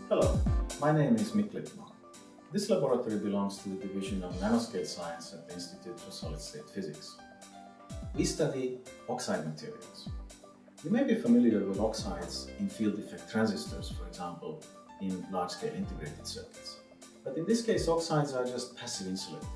Hello, my name is Lipp Maar. This laboratory belongs to the Division of Nanoscale Science at the Institute for Solid-State Physics. We study oxide materials. You may be familiar with oxides in field effect transistors, for example, in large-scale integrated circuits. But in this case, oxides are just passive insulators.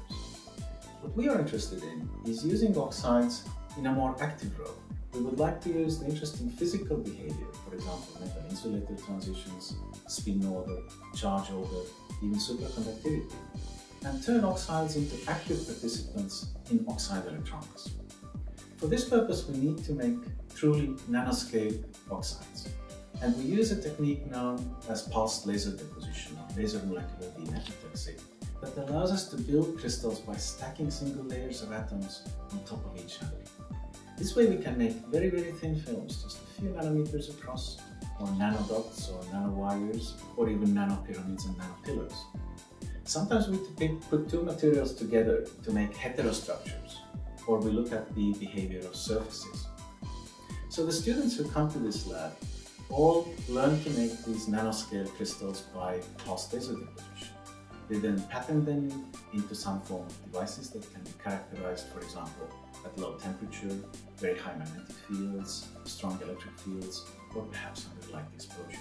What we are interested in is using oxides in a more active role. We would like to use the interesting physical behavior, for example, metal-insulator transitions, spin order, charge order, even superconductivity, and turn oxides into active participants in oxide electronics. For this purpose, we need to make truly nanoscale oxides. And we use a technique known as pulsed laser deposition or laser molecular beam epitaxy that allows us to build crystals by stacking single layers of atoms on top of each other. This way we can make very, very thin films, just a few nanometers across, or nanodots or nanowires, or even nanopyramids and nanopillars. Sometimes we put two materials together to make heterostructures, or we look at the behavior of surfaces. So the students who come to this lab all learn to make these nanoscale crystals by pulsed laser deposition. They then pattern them into some form of devices that can be characterized, for example, at low temperature, very high magnetic fields, strong electric fields, or perhaps under light exposure.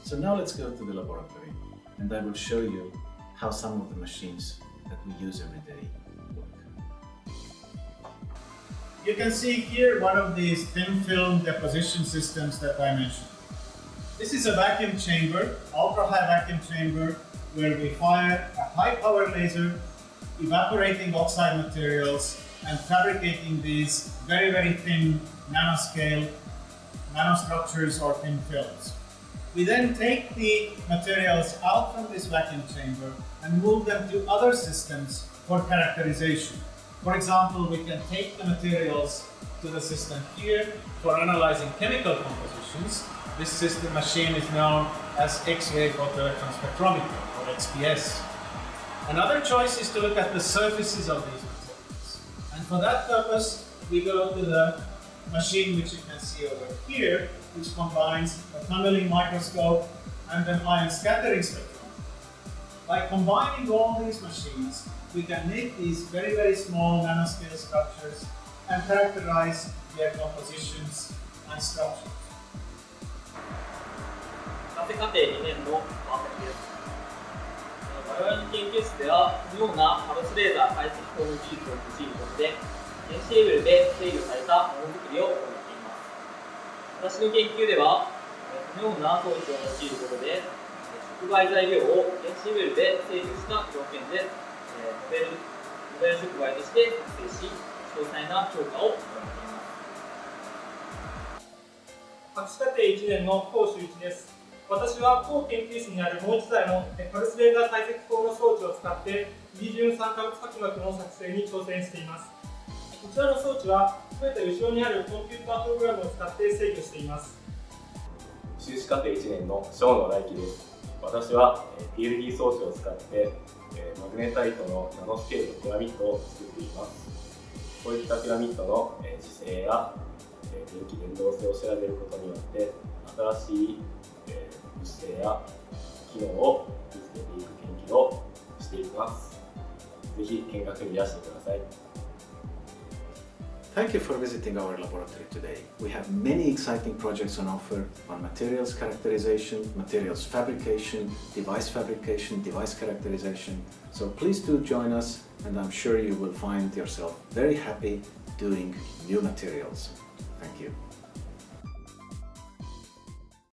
So now let's go to the laboratory and I will show you how some of the machines that we use every day work. You can see here one of these thin film deposition systems that I mentioned. This is a vacuum chamber, ultra-high vacuum chamber, where we fire a high-power laser, evaporating oxide materials and fabricating these very, very thin nanoscale nanostructures or thin films. We then take the materials out from this vacuum chamber and move them to other systems for characterization. For example, we can take the materials to the system here for analyzing chemical compositions. This system machine is known as X-ray photoelectron spectrometer, or XPS. Another choice is to look at the surfaces of these materials. And for that purpose, we go to the machine which you can see over here, which combines a tunneling microscope and an ion scattering spectrometer. By combining all these machines, we can make these very, very small nanoscale structures and characterize their compositions and structures. 博士課程2年の川崎です。我々の研究室では、このようなパルスレーザー解析法の技術を用いることで、電子レベルで制御されたものづくりを行っています。私の研究では、このような装置を用いることで、触媒材料を電子レベルで制御した条件で、モデル触媒として作成し、詳細な評価を行っています。博士課程1年の講習1です。私は当研究室にあるもう1台のパルスレーザー解析法の装置を使って微順三角角膜の作成に挑戦しています。こちらの装置は全て後ろにあるコンピュータープログラムを使って制御しています。修士課程1年の生野大輝です。私は PLD 装置を使ってマグネタイトのナノスケールのピラミッドを作っています。こういったピラミッドの姿勢や電気伝導性を調べることによって新しい物性や機能を見つけていく研究をしていきます。ぜひ見学にいらしてください。Thank you for visiting our laboratory today. We have many exciting projects on offer on materials characterization, materials fabrication, device characterization. So please do join us and I'm sure you will find yourself very happy doing new materials. Thank you.